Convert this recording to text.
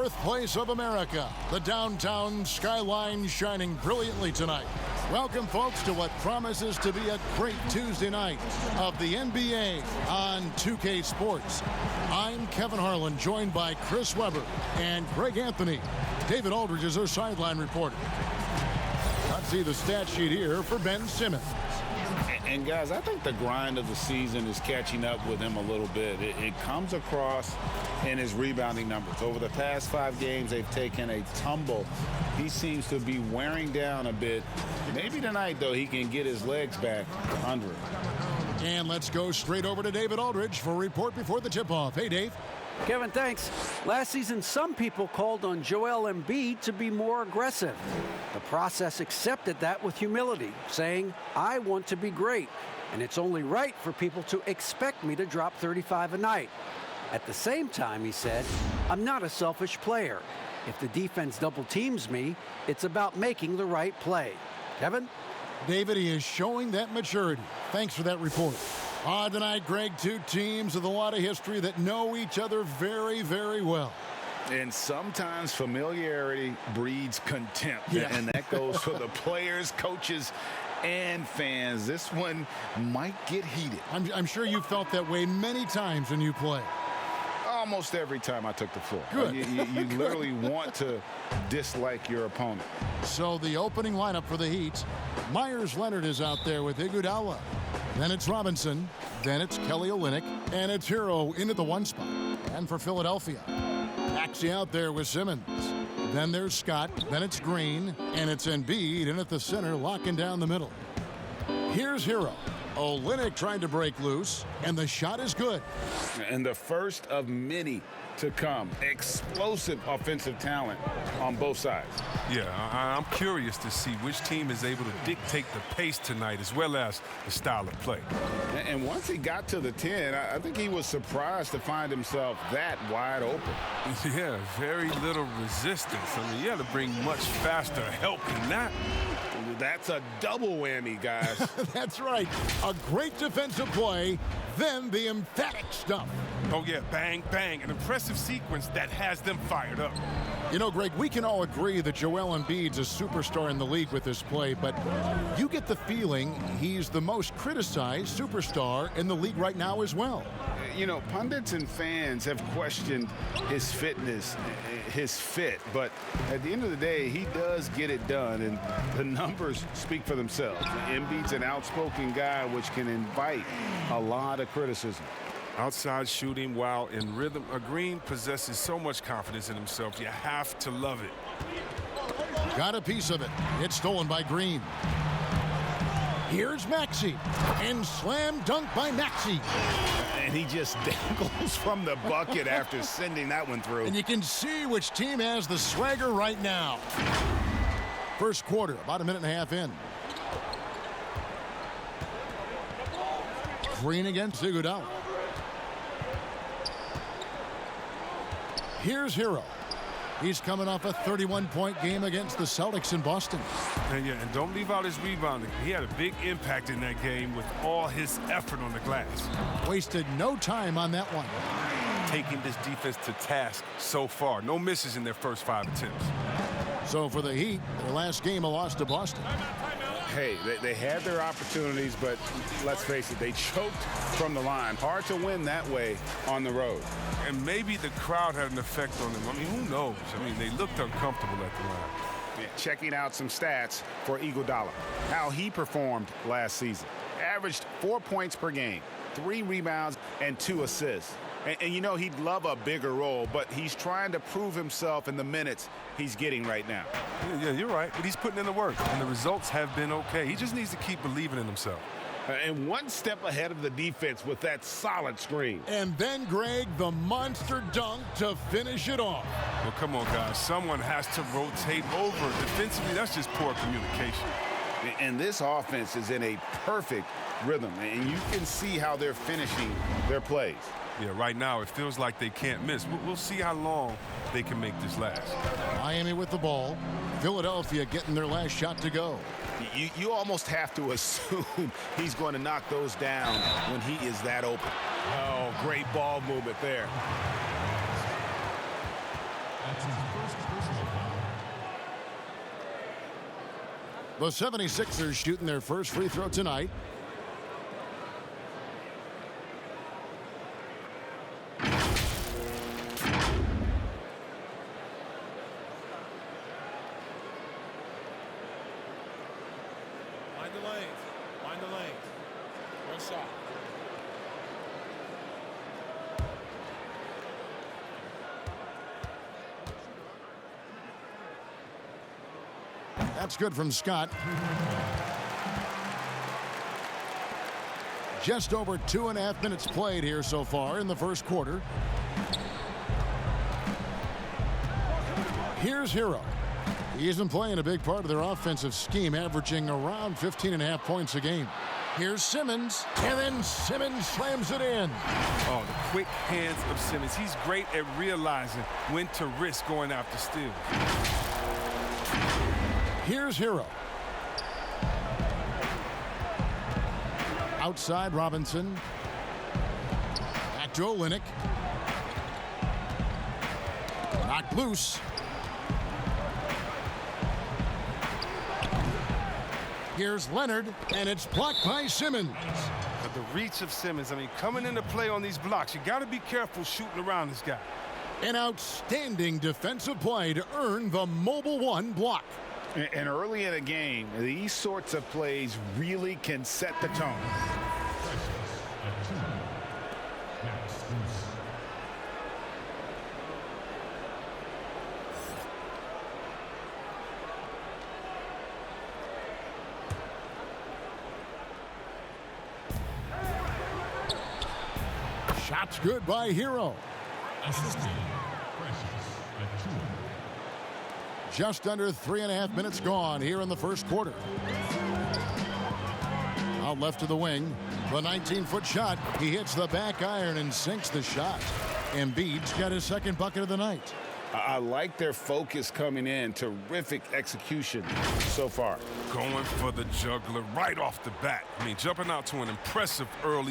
Birthplace of America, the downtown skyline shining brilliantly tonight. Welcome, folks, to what promises to be a great Tuesday night of the NBA on 2K Sports. I'm Kevin Harlan, joined by Chris Webber and Greg Anthony. David Aldridge is our sideline reporter. Let's see the stat sheet here for Ben Simmons. And guys, I think the grind of the season is catching up with him a little bit. It comes across in his rebounding numbers. Over the past 5 games, they've taken a tumble. He seems to be wearing down a bit. Maybe tonight, though, he can get his legs back under it. And let's go straight over to David Aldridge for a report before the tip-off. Hey, Dave. Kevin, thanks. Last season, some people called on Joel Embiid to be more aggressive. The process accepted that with humility, saying, I want to be great, and it's only right for people to expect me to drop 35 a night. At the same time, he said, I'm not a selfish player. If the defense double teams me, it's about making the right play. Kevin? David, he is showing that maturity. Thanks for that report. Tonight, Greg, 2 teams with a lot of history that know each other very, very well. And sometimes familiarity breeds contempt. Yeah. And that goes for the players, coaches, and fans. This one might get heated. I'm sure you felt that way many times when you play. Almost every time I took the floor. Good. You literally want to dislike your opponent. So the opening lineup for the Heat, Myers Leonard is out there with Iguodala. Then it's Robinson. Then it's Kelly Olynyk. And it's Hero into the 1 spot. And for Philadelphia, Maxey out there with Simmons. Then there's Scott. Then it's Green. And it's Embiid in at the center, locking down the middle. Here's Hero. Olynyk trying to break loose, and the shot is good. And the first of many to come. Explosive offensive talent on both sides. Yeah, I'm curious to see which team is able to dictate the pace tonight as well as the style of play. And once he got to the 10, I think he was surprised to find himself that wide open. Yeah, very little resistance. I mean, you have to bring much faster help than that. That's a double whammy, guys. That's right. A great defensive play, then the emphatic stuff. Oh, yeah, bang, bang. An impressive sequence that has them fired up. You know, Greg, we can all agree that Joel Embiid's a superstar in the league with this play, but you get the feeling he's the most criticized superstar in the league right now as well. You know, pundits and fans have questioned his fitness, his fit, but at the end of the day, he does get it done, and the numbers speak for themselves. Embiid's an outspoken guy, which can invite a lot of criticism. Outside shooting while in rhythm. Green possesses so much confidence in himself. You have to love it. Got a piece of it. It's stolen by Green. Here's Maxey, and slam dunk by Maxey. And he just dangles from the bucket after sending that one through. And you can see which team has the swagger right now. First quarter, about a minute and a half in. Green against Iguodala. Here's Hero. He's coming off a 31-point game against the Celtics in Boston. And don't leave out his rebounding. He had a big impact in that game with all his effort on the glass. Wasted no time on that one. Taking this defense to task so far. No misses in their first 5 attempts. So for the Heat, their last game, a loss to Boston. Hey, they had their opportunities, but let's face it, they choked from the line. Hard to win that way on the road. And maybe the crowd had an effect on them. I mean, who knows? I mean, they looked uncomfortable at the line. Yeah, checking out some stats for Iguodala. How he performed last season. Averaged 4 points per game, 3 rebounds, and 2 assists. And you know, he'd love a bigger role, but he's trying to prove himself in the minutes he's getting right now. Yeah, you're right. But he's putting in the work, and the results have been okay. He just needs to keep believing in himself. And one step ahead of the defense with that solid screen. And then, Greg, the monster dunk to finish it off. Well, come on, guys. Someone has to rotate over. Defensively, that's just poor communication. And this offense is in a perfect rhythm, and you can see how they're finishing their plays. Yeah, right now it feels like they can't miss. We'll see how long they can make this last. Miami with the ball. Philadelphia getting their last shot to go. You almost have to assume he's going to knock those down when he is that open. Oh, great ball movement there. The 76ers shooting their first free throw tonight. Mind the lanes. Mind the lanes. One shot. That's good from Scott. Just over 2.5 minutes played here so far in the first quarter. Here's Hero. He isn't playing a big part of their offensive scheme, averaging around 15.5 points a game. Here's Simmons, and then Simmons slams it in. Oh, the quick hands of Simmons. He's great at realizing when to risk going after steals. Here's Hero. Outside Robinson. Back to Olynyk. Knocked loose. Here's Leonard, and it's blocked by Simmons. But the reach of Simmons, I mean, coming into play on these blocks, you got to be careful shooting around this guy. An outstanding defensive play to earn the mobile one block. And early in a game, these sorts of plays really can set the tone. Shots good by Hero. Just under 3.5 minutes gone here in the first quarter. Out left to the wing. The 19-foot shot. He hits the back iron and sinks the shot. Embiid's got his second bucket of the night. I like their focus coming in. Terrific execution so far. Going for the juggler right off the bat. I mean, jumping out to an impressive early